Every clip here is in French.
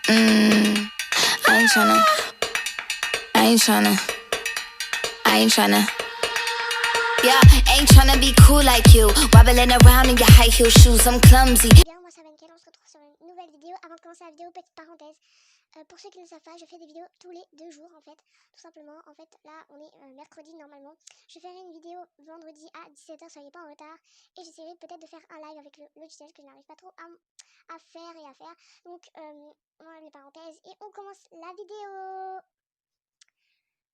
Mm, I ain't tryna, I ain't tryna, I ain't tryna. Yeah, ain't tryna be cool like you. Wobbling around in your high heel shoes, I'm clumsy. Bien, moi ça va nickel, on se retrouve sur une nouvelle vidéo. Avant de commencer la vidéo, petite parenthèse. Pour ceux qui ne savent pas, je fais des vidéos tous les 2 jours en fait. Tout simplement, en fait, là on est mercredi normalement. Je ferai une vidéo vendredi à 17h, soyez pas en retard. Et j'essaierai peut-être de faire un live avec le logiciel que je n'arrive pas trop à faire et à faire. Donc, on enlève les parenthèses et on commence la vidéo.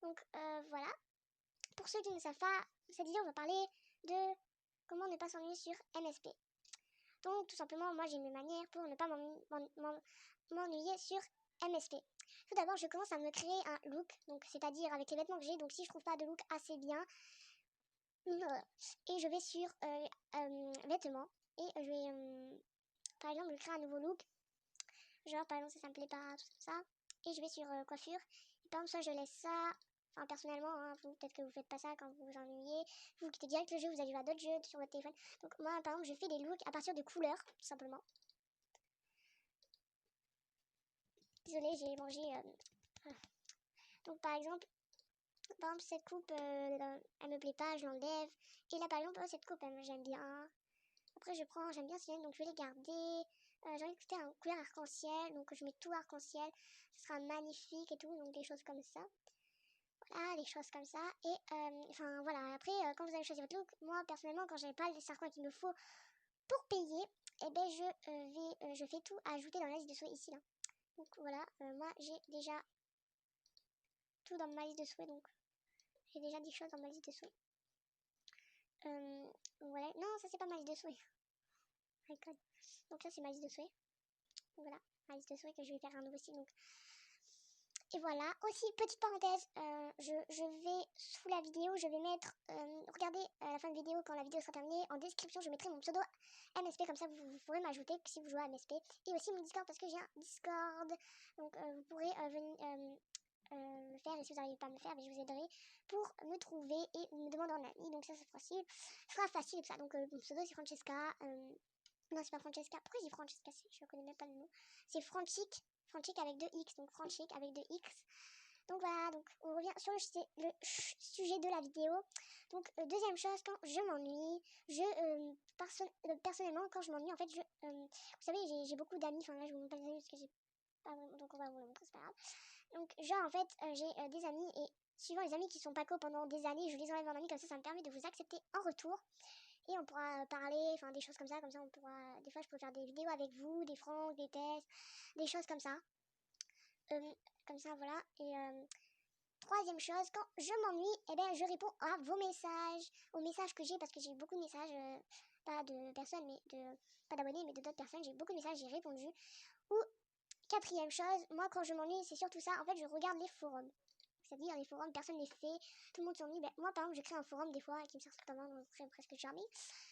Donc, voilà. Pour ceux qui ne savent pas, cette vidéo on va parler de comment ne pas s'ennuyer sur MSP. Donc tout simplement, moi j'ai mes manières pour ne pas m'ennuyer sur MSP. Tout d'abord, je commence à me créer un look, donc c'est-à-dire avec les vêtements que j'ai. Donc si je trouve pas de look assez bien, et je vais sur vêtements et je vais par exemple me créer un nouveau look. Genre par exemple ça me plaît pas, tout ça. Et je vais sur coiffure. Et par exemple soit je laisse ça. Enfin, personnellement, hein, vous, peut-être que vous faites pas ça quand vous vous ennuyez. Vous quittez direct le jeu, vous allez jouer à d'autres jeux sur votre téléphone. Donc, moi, par exemple, je fais des looks à partir de couleurs, tout simplement. Désolée, j'ai mangé. Donc, par exemple, cette coupe, elle me plaît pas, je l'enlève. Et là, par exemple, cette coupe, j'aime bien. Après, j'aime bien celle-là, donc je vais les garder. J'ai envie de écouter un couleur arc-en-ciel, donc je mets tout arc-en-ciel. Ce sera magnifique et tout, donc des choses comme ça. Voilà, des choses comme ça. Et enfin voilà, après quand vous allez choisir votre look, moi personnellement quand j'ai pas les sarcoins qu'il me faut pour payer, et ben je fais tout ajouter dans la liste de souhaits ici là. Donc voilà, moi j'ai déjà tout dans ma liste de souhaits, donc j'ai déjà 10 choses dans ma liste de souhaits. Voilà, non ça c'est pas ma liste de souhaits. Donc ça c'est ma liste de souhaits. Donc voilà, ma liste de souhaits que je vais faire un nouveau site donc. Et voilà, aussi petite parenthèse, je vais sous la vidéo, je vais mettre, regardez à la fin de vidéo quand la vidéo sera terminée, en description je mettrai mon pseudo MSP, comme ça vous pourrez m'ajouter si vous jouez à MSP, et aussi mon Discord parce que j'ai un Discord, donc vous pourrez venir le faire, et si vous n'arrivez pas à me le faire, je vous aiderai pour me trouver et me demander en ami, donc ça sera facile et tout ça, donc mon pseudo c'est Francesca, non c'est pas Francesca, pourquoi je dis Francesca, je connais même pas le nom, c'est Franchic avec 2 X, donc Franchic avec 2 X. Donc voilà, donc on revient sur le sujet de la vidéo. Donc deuxième chose, quand je m'ennuie, personnellement quand je m'ennuie, en fait, vous savez, j'ai beaucoup d'amis, enfin là je vous montre pas les amis parce que j'ai pas vraiment, donc on va vous le montrer, c'est pas grave. Donc genre en fait, j'ai des amis et suivant les amis qui sont pas co pendant des années, je les enlève en amis, comme ça me permet de vous accepter en retour. Et on pourra parler, enfin des choses comme ça on pourra, des fois je peux faire des vidéos avec vous, des francs, des tests, des choses comme ça. Comme ça voilà, et troisième chose, quand je m'ennuie, eh ben, je réponds à vos messages, aux messages que j'ai, parce que j'ai beaucoup de messages, pas de personnes, mais pas d'abonnés, mais de d'autres personnes, j'ai beaucoup de messages, j'ai répondu. Ou, quatrième chose, moi quand je m'ennuie, c'est surtout ça, en fait, je regarde les forums. C'est-à-dire les forums, personne les fait, tout le monde s'ennuie. Ben, moi, par exemple, je crée un forum des fois qui me sert strictement, donc presque jamais.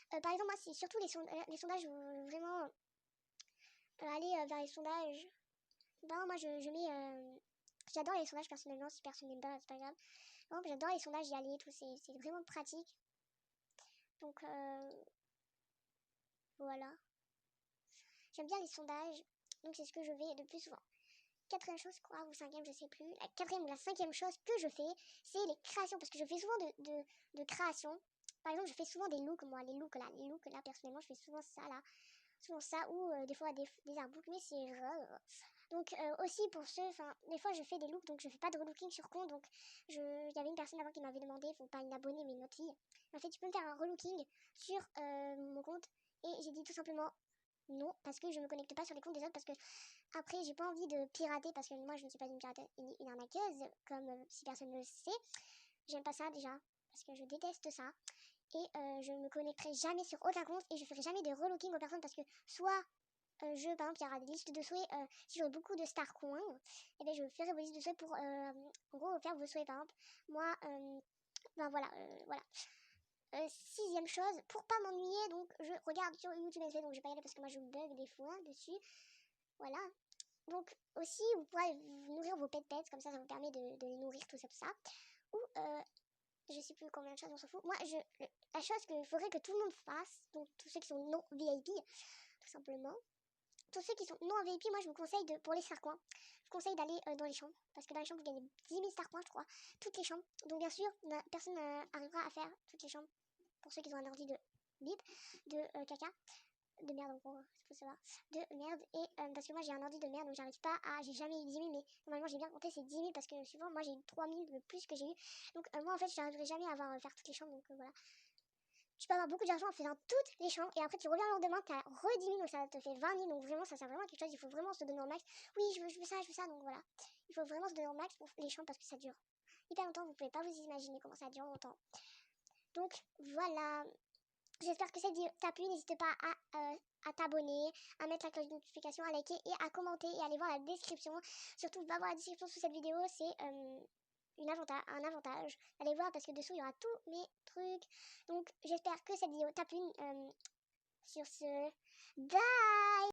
Par exemple, moi, c'est surtout les sondages, vraiment, aller vers les sondages. Ben, moi, je mets... j'adore les sondages personnellement, si personne n'aime pas, c'est pas grave. Non, j'adore les sondages, y aller et tout, c'est vraiment pratique. Donc, voilà. J'aime bien les sondages, donc c'est ce que je fais le plus souvent. Quatrième chose, quoi, ou cinquième, je sais plus. La quatrième ou la cinquième chose que je fais, c'est les créations, parce que je fais souvent de créations. Par exemple, je fais souvent des looks, moi, les looks là, personnellement, je fais souvent ça, là. Souvent ça, ou des fois des artbooks, mais c'est rare. Donc aussi pour ceux, enfin des fois je fais des looks, donc je fais pas de relooking sur compte, donc il y avait une personne avant qui m'avait demandé, faut pas une abonnée mais une autre fille, m'a fait tu peux me faire un relooking sur mon compte, et j'ai dit tout simplement non, parce que je me connecte pas sur les comptes des autres, parce que après j'ai pas envie de pirater, parce que moi je ne suis pas une arnaqueuse, comme si personne ne le sait, j'aime pas ça déjà, parce que je déteste ça. Et je ne me connecterai jamais sur aucun compte et je ferai jamais de relooking aux personnes, parce que soit par exemple, il y aura des listes de souhaits, si j'aurai beaucoup de star coins, et bien je ferai vos listes de souhaits pour, en gros, faire vos souhaits, par exemple. Moi, ben voilà, voilà. Sixième chose, pour pas m'ennuyer, donc je regarde sur YouTube MSP, donc je vais pas y aller parce que moi je bug des fois dessus. Voilà. Donc aussi, vous pourrez nourrir vos pets, comme ça vous permet de les nourrir, tout ça. Ou, je sais plus combien de choses, on s'en fout. Moi, la chose qu'il faudrait que tout le monde fasse, donc tous ceux qui sont non VIP, tout simplement, tous ceux qui sont non en VIP, moi je vous conseille pour les star coins, je vous conseille d'aller dans les chambres, parce que dans les chambres vous gagnez 10 000 star coins je crois, toutes les chambres. Donc bien sûr, personne n'arrivera à faire toutes les chambres, pour ceux qui ont un ordi de bip, de caca, de merde en gros, faut savoir, de merde, et parce que moi j'ai un ordi de merde, donc j'arrive pas à, j'ai jamais eu 10 000, mais normalement j'ai bien compté c'est 10 000, parce que souvent moi j'ai eu 3 000 le plus que j'ai eu, donc moi en fait j'arriverai jamais à faire toutes les chambres, donc voilà. Tu peux avoir beaucoup d'argent en faisant toutes les chambres, et après tu reviens le lendemain, t'as re 10 000, donc ça te fait 20 000, donc vraiment ça sert vraiment à quelque chose, il faut vraiment se donner au max. Oui, je veux ça, donc voilà. Il faut vraiment se donner au max pour les chambres, parce que ça dure hyper longtemps, vous pouvez pas vous imaginer comment ça dure longtemps. Donc voilà. J'espère que cette vidéo t'a plu, n'hésite pas à t'abonner, à mettre la cloche de notification, à liker et à commenter et à aller voir la description. Surtout, va voir la description sous cette vidéo, c'est un avantage. Allez voir parce que dessous il y aura tous mes trucs. Donc j'espère que cette vidéo t'a plu. Sur ce, bye!